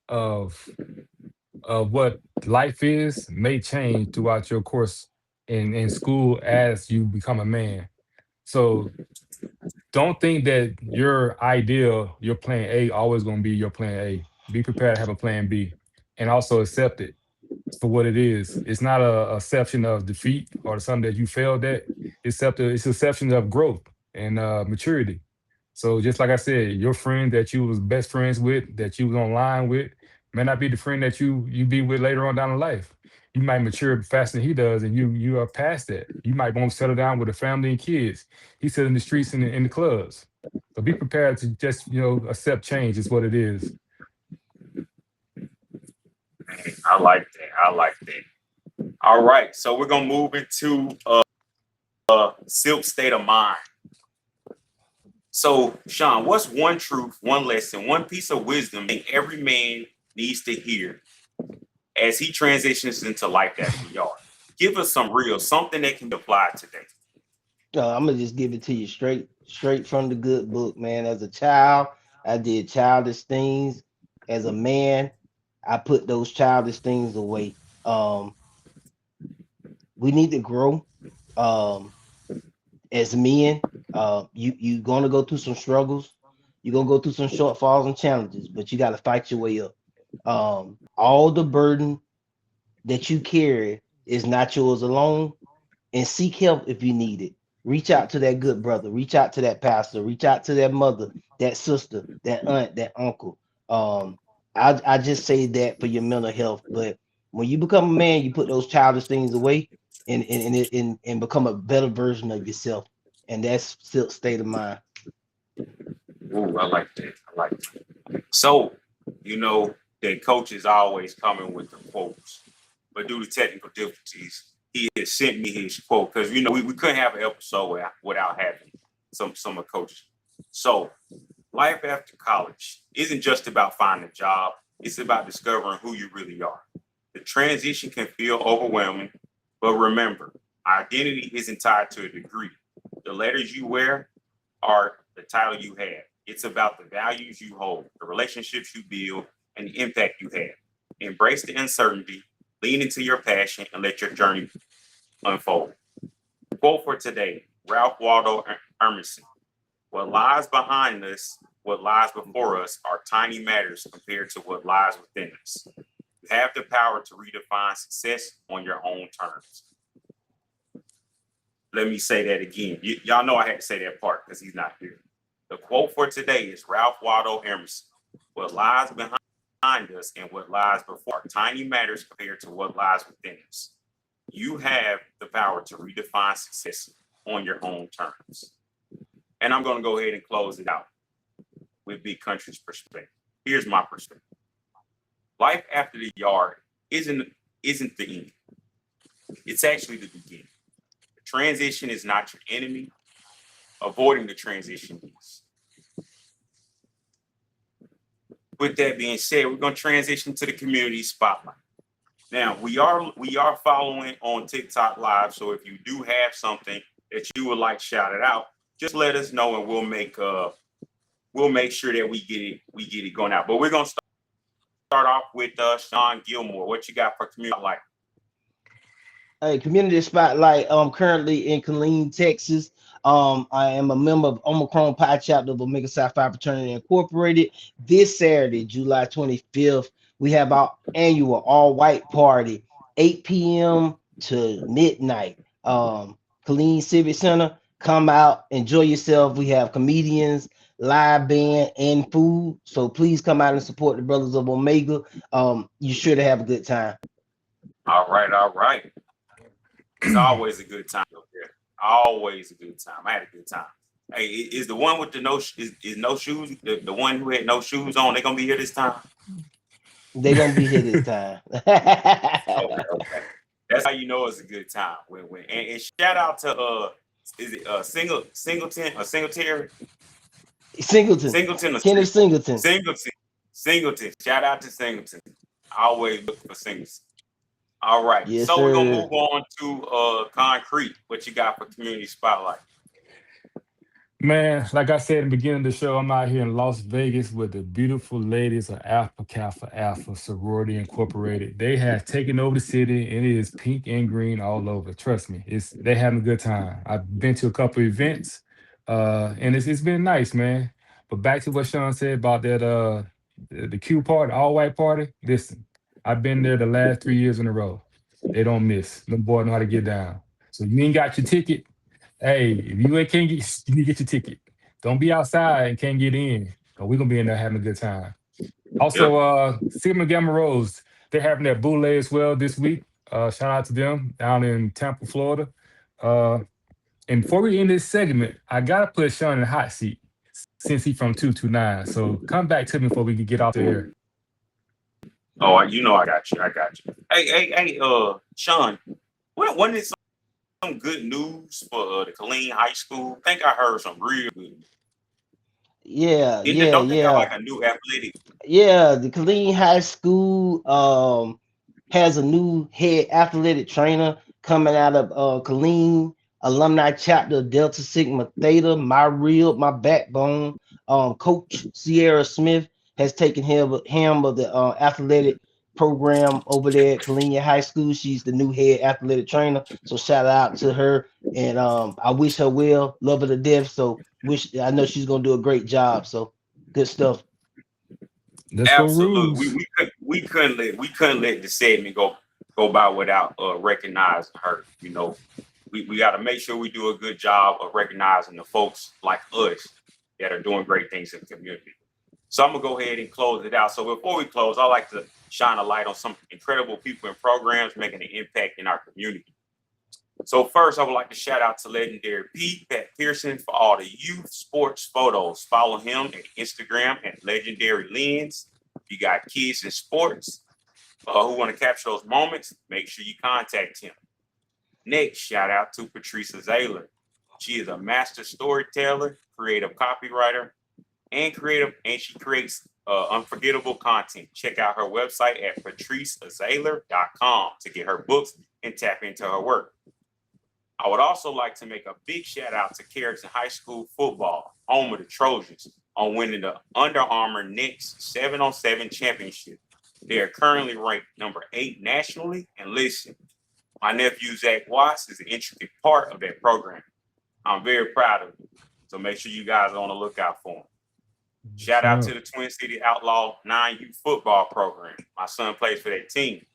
of what life is may change throughout your course in school as you become a man. So don't think that your ideal, your plan A, always going to be your plan A. Be prepared to have a plan B, and also accept it for what it is. It's not a exception of defeat or something that you failed at. It's a exception of growth and maturity. So just like I said, your friend that you was best friends with, that you was online with, may not be the friend that you be with later on down in life. You might mature faster than he does, and you are past that. You might want to settle down with a family and kids. He's still in the streets and in the clubs. So be prepared to just accept change is what it is. I like that. I like that. All right, so we're gonna move into Silk State of Mind. So, Sean, what's one truth, one lesson, one piece of wisdom that every man needs to hear as he transitions into life after the yard? Give us something that can apply today. I'm gonna just give it to you straight from the good book, man. As a child, I did childish things. As a man, I put those childish things away. We need to grow. As men, you gonna go through some struggles. You're gonna go through some shortfalls and challenges, but you got to fight your way up. All the burden that you carry is not yours alone, and seek help if you need it. Reach out to that good brother, reach out to that pastor, reach out to that mother, that sister, that aunt, that uncle. I just say that for your mental health. But when you become a man, you put those childish things away and become a better version of yourself. And that's still state of mind. Ooh, I like that. I like that. So, that coach is always coming with the quotes, but due to technical difficulties, he has sent me his quote because we couldn't have an episode without having some of coaches. So, life after college isn't just about finding a job; it's about discovering who you really are. The transition can feel overwhelming, but remember, identity isn't tied to a degree. The letters you wear are the title you have. It's about the values you hold, the relationships you build, and the impact you have. Embrace the uncertainty, lean into your passion, and let your journey unfold. Quote for today, Ralph Waldo Emerson. What lies behind us, what lies before us are tiny matters compared to what lies within us. You have the power to redefine success on your own terms. Let me say that again. Y'all know I had to say that part because he's not here. The quote for today is Ralph Waldo Emerson. What lies behind us and what lies before are tiny matters compared to what lies within us. You have the power to redefine success on your own terms. And I'm going to go ahead and close it out with Big Country's perspective. Here's my perspective. Life after the yard isn't the end. It's actually the beginning. The transition is not your enemy. Avoiding the transition is. With that being said, we're going to transition to the community spotlight. Now, we are following on TikTok Live, so if you do have something that you would like shouted out, just let us know and we'll make sure that we get it going out. But we're going to start off with Sean Gilmore. What you got for community spotlight? Hey, community spotlight. I'm currently in Killeen, Texas. I am a member of Omicron Pi chapter of Omega Psi Phi Fraternity Incorporated. This Saturday, July 25th, we have our annual all-white party, 8 p.m. to midnight. Killeen Civic Center. Come out, enjoy yourself. We have comedians, live band, and food. So please come out and support the brothers of Omega. You're sure to have a good time. All right. It's always a good time up there. Always a good time. I had a good time. Hey, is the one with the no shoes, the one who had no shoes on, they gonna be here this time? They're gonna be here this time. Okay. That's how you know it's a good time. And shout out to Singleton or Singletary? Singleton, Singleton or Kenneth Singleton. Singleton. Singleton. Shout out to Singleton. I always look for Singleton. All right. Yes, So we're gonna sir. move on to Concrete. What you got for community spotlight? Man, like I said in the beginning of the show, I'm out here in Las Vegas with the beautiful ladies of Alpha Kappa Alpha Sorority Incorporated. They have taken over the city, and it is pink and green all over. Trust me, it's they having a good time. I've been to a couple events, and it's been nice, man. But back to what Sean said about that the Q party, all white party. Listen, I've been there the last 3 years in a row. They don't miss. Them boys know how to get down. So you ain't got your ticket. Hey, if you ain't can't get, you need to get your ticket. Don't be outside and can't get in. Cause we're gonna be in there having a good time. Yep. Also, Sigma Gamma Rose, they're having their boule as well this week. Shout out to them down in Tampa, Florida. Uh, and before we end this segment, I gotta put Sean in the hot seat since he's from 229. So come back to me before we can get off the air. Oh, you know I got you. I got you. Hey, Sean, wasn't it some good news for the Killeen High School? I think I heard some real good. Yeah, Don't they got yeah. like a new athletic? Yeah, the Killeen High School has a new head athletic trainer coming out of Killeen alumni chapter Delta Sigma Theta. My rib, my backbone. Coach Sierra Smith has taken him of the athletic program over there at Killeen High School. She's the new head athletic trainer. So shout out to her, and I wish her well. Love her to death. So I know she's gonna do a great job. So good stuff. Let's go Absolutely. Rules. We couldn't let the segment go by without recognizing her. You know, we got to make sure we do a good job of recognizing the folks like us that are doing great things in the community. So I'm gonna go ahead and close it out. So before we close, I like to shine a light on some incredible people and programs making an impact in our community. So first, I would like to shout out to legendary Pete Pat Pearson for all the youth sports photos. Follow him at Instagram at Legendary Lens. If you got kids in sports who want to capture those moments, make sure you contact him. Next, shout out to Patrice Azalea. She is a master storyteller, creative copywriter, and she creates unforgettable content. Check out her website at patriceazalea.com to get her books and tap into her work. I would also like to make a big shout out to Carrollton High School football, home of the Trojans, on winning the Under Armour Next 7-on-7 championship. They are currently ranked number 8 nationally. And listen, my nephew Zach Watts is an intricate part of that program. I'm very proud of him. So make sure you guys are on the lookout for him. Shout out to the Twin City Outlaw 9U football program. My son plays for that team.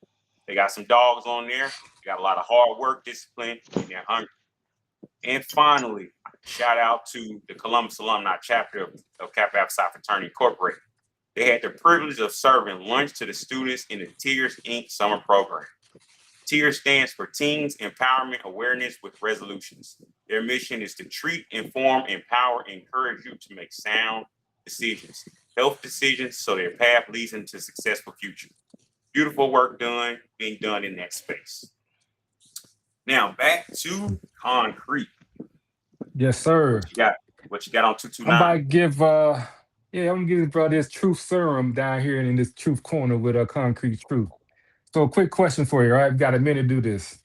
They got some dogs on there. They got a lot of hard work, discipline, and they're hungry. And finally, shout out to the Columbus Alumni Chapter of Kappa Alpha Psi Fraternity Incorporated. They had the privilege of serving lunch to the students in the Tears Inc. summer program. TEARS stands for Teens Empowerment Awareness with Resolutions. Their mission is to treat, inform, empower, and encourage you to make sound decisions, health decisions, so their path leads into a successful future. Beautiful work being done in that space. Now back to Concrete. Yes, sir. What you got on 229? I'm about to give I'm gonna give bro this truth serum down here in this truth corner with a concrete truth. So a quick question for you, all right? I've got a minute to do this.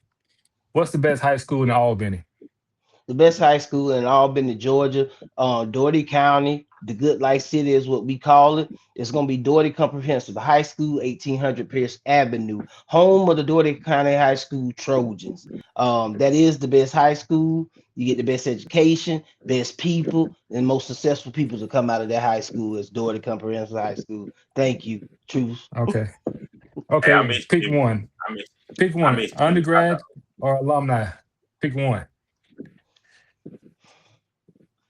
What's the best high school in Albany? The best high school in Albany, Georgia, Doherty County. The Good Life City is what we call it. It's going to be Doherty Comprehensive High School, 1800 Pierce Avenue, home of the Doherty County High School Trojans. That is the best high school. You get the best education, best people, and most successful people to come out of that high school is Doherty Comprehensive High School. Thank you. Truth. Okay. Hey, Pick one. Pick one. Undergrad or alumni. Pick one.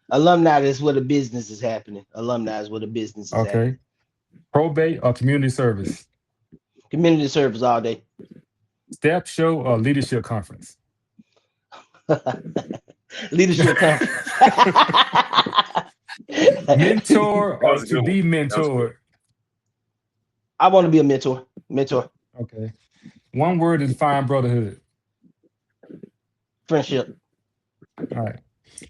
Alumni is where the business is happening. Alumni is where the business is happening. Probate or community service? Community service all day. Step show or leadership conference? Leadership conference. Mentor or to be mentored? I want to be a mentor. Mentor. Okay. One word to define brotherhood. Friendship. All right.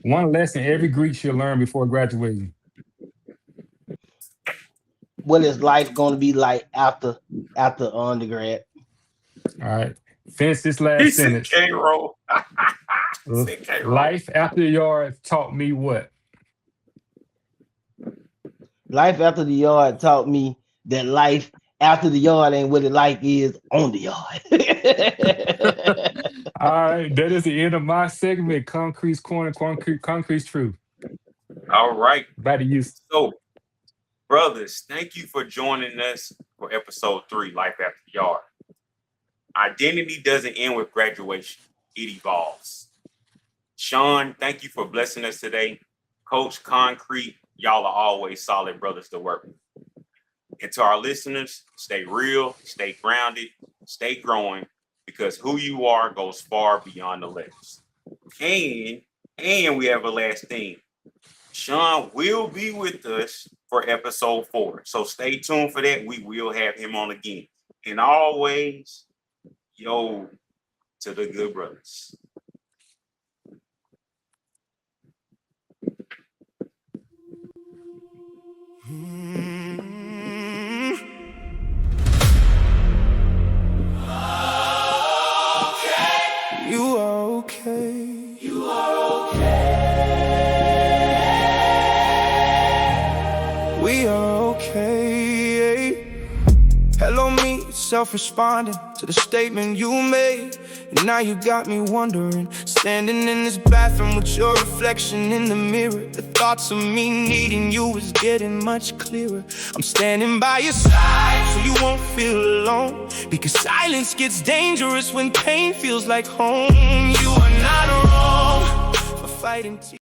One lesson every Greek should learn before graduating. what is life going to be like after undergrad? All right. Finish this He last said sentence. K-roll. He said K-roll. Life after the yard taught me what? Life after the yard taught me that life after the yard ain't what it like is on the yard. All right. That is the end of my segment. Concrete's Corner, Concrete's Truth. All right. Back to you. So, brothers, thank you for joining us for episode 3, Life After the Yard. Identity doesn't end with graduation. It evolves. Sean, thank you for blessing us today. Coach Concrete, y'all are always solid brothers to work with. And to our listeners, stay real, stay grounded, stay growing, because who you are goes far beyond the letters. And we have a last thing. Sean will be with us for episode 4. So stay tuned for that. We will have him on again. And always, yo, to the good brothers. You are okay. You are okay. We are okay. Hello, me, self-responding to the statement you made. And now you got me wondering, standing in this bathroom with your reflection in the mirror. The thoughts of me needing you is getting much clearer. I'm standing by your side so you won't feel alone, because silence gets dangerous when pain feels like home. You are not wrong for fighting tears.